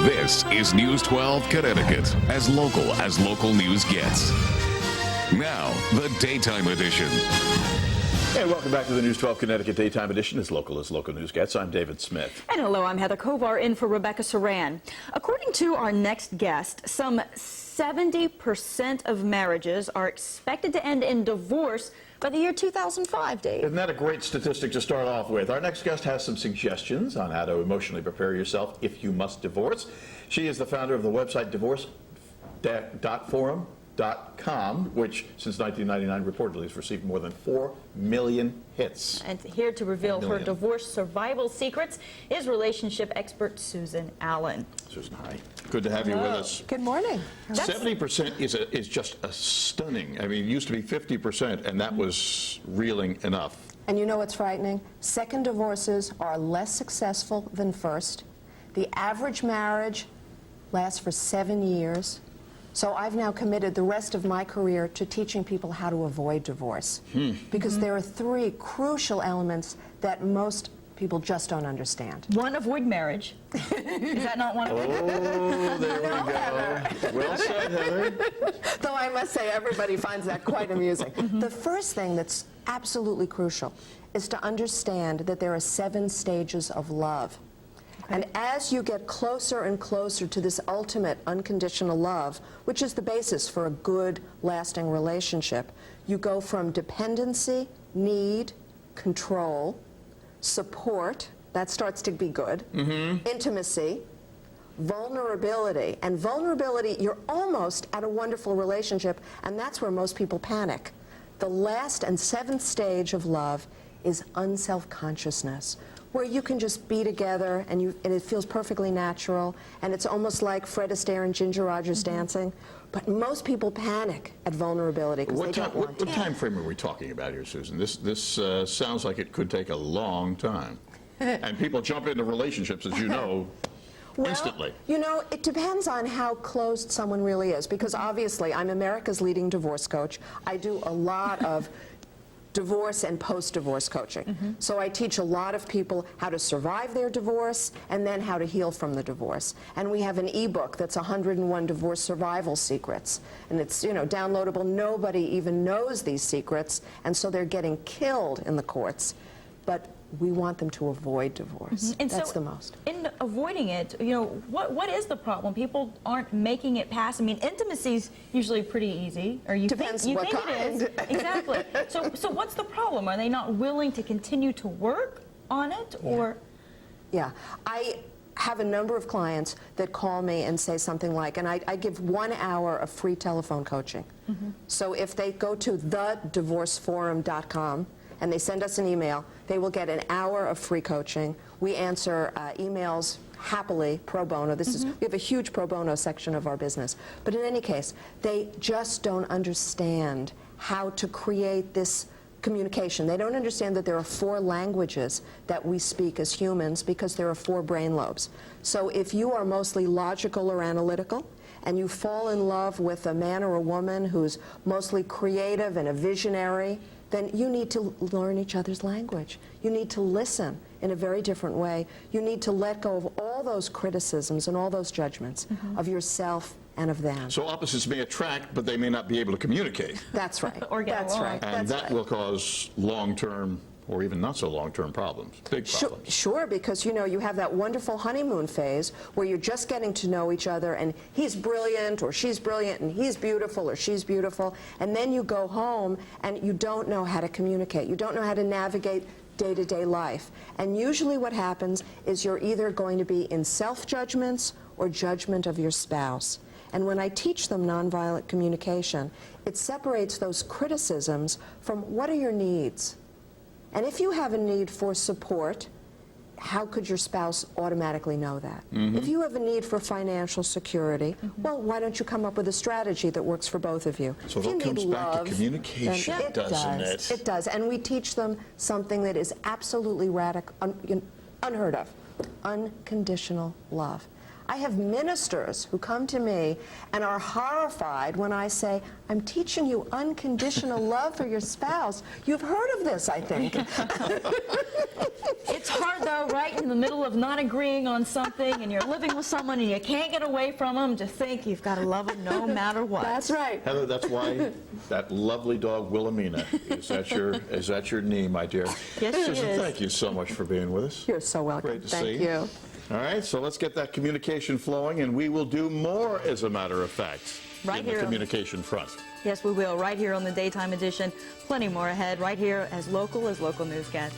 This is News 12 Connecticut, as local news gets. Now, the daytime edition. And welcome back to the News 12 Connecticut Daytime Edition, as local news gets. I'm David Smith. And hello, I'm Heather Kovar in for Rebecca Saran. According to our next guest, some 70% of marriages are expected to end in divorce by the year 2005, Dave. Isn't that a great statistic to start off with? Our next guest has some suggestions on how to emotionally prepare yourself if you must divorce. She is the founder of the website divorce.forum.com, which since 1999 reportedly has received more than 4 million hits. And here to reveal her divorce survival secrets is relationship expert Susan Allan. Susan, hi. Good to have you with us. Good morning. 70% is just a stunning. I mean, it used to be 50%, and that was reeling enough. And you know what's frightening? Second divorces are less successful than first. The average marriage lasts for 7 years. So I've now committed the rest of my career to teaching people how to avoid divorce. Because there are 3 crucial elements that most people just don't understand. One, avoid marriage. Is that not one of them? Oh, there we go. Well said, Heather. Though I must say everybody finds that quite amusing. The first thing that's absolutely crucial is to understand that there are 7 stages of love. And as you get closer and closer to this ultimate unconditional love, which is the basis for a good, lasting relationship, you go from dependency, need, control, support, that starts to be good, intimacy, vulnerability. And vulnerability, you're almost at a wonderful relationship, and that's where most people panic. The last and 7th stage of love is unself-consciousness, where you can just be together and it feels perfectly natural, and it's almost like Fred Astaire and Ginger Rogers dancing. But most people panic at vulnerability because they don't want to. What time frame are we talking about here, Susan? This sounds like it could take a long time. And people jump into relationships, as you know, instantly. You know, it depends on how closed someone really is, because obviously I'm America's leading divorce coach. I do a lot of divorce and post-divorce coaching. So I teach a lot of people how to survive their divorce and then how to heal from the divorce. And we have an ebook that's 101 divorce survival secrets. And it's, you know, downloadable. Nobody even knows these secrets, and so they're getting killed in the courts. But we want them to avoid divorce. And that's so the most. In avoiding it, you know, what is the problem? People aren't making it past. I mean, intimacy's usually pretty easy, or you Depends think, what it kind. is. Exactly. So what's the problem? Are they not willing to continue to work on it, or? Yeah, I have a number of clients that call me and say something like, and I give 1 hour of free telephone coaching. So if they go to thedivorceforum.com and they send us an email, they will get an hour of free coaching. We answer emails happily, pro bono. We have a huge pro bono section of our business. But in any case, they just don't understand how to create this communication. They don't understand that there are 4 languages that we speak as humans, because there are 4 brain lobes. So if you are mostly logical or analytical, and you fall in love with a man or a woman who's mostly creative and a visionary, then you need to learn each other's language. You need to listen in a very different way. You need to let go of all those criticisms and all those judgments of yourself and of them. So opposites may attract, but they may not be able to communicate. That's right. Or get That's along. right. And That's that right. will cause long-term or even not so long-term problems, big problems. Sure, because you know, you have that wonderful honeymoon phase where you're just getting to know each other, and he's brilliant or she's brilliant, and he's beautiful or she's beautiful, and then you go home and you don't know how to communicate. You don't know how to navigate day-to-day life. And usually what happens is you're either going to be in self-judgments or judgment of your spouse. And when I teach them nonviolent communication, it separates those criticisms from what are your needs. And if you have a need for support, how could your spouse automatically know that? If you have a need for financial security, well, why don't you come up with a strategy that works for both of you? So If you that comes need back to love, communication, then doesn't it? It does. And we teach them something that is absolutely unheard of: unconditional love. I have ministers who come to me and are horrified when I say, I'm teaching you unconditional love for your spouse. You've heard of this, I think. It's hard, though, right in the middle of not agreeing on something, and you're living with someone and you can't get away from them, to think you've got to love them no matter what. That's right. Heather, that's why that lovely dog Wilhelmina is at your knee, my dear. Yes, she Susan, is. thank you so much for being with us. You're so welcome. Great to see Thank you. you. All right, so let's get that communication flowing, and we will do more, as a matter of fact, Right in the here. communication front. Yes, we will, right here on the Daytime Edition. Plenty more ahead, right here as local news gets.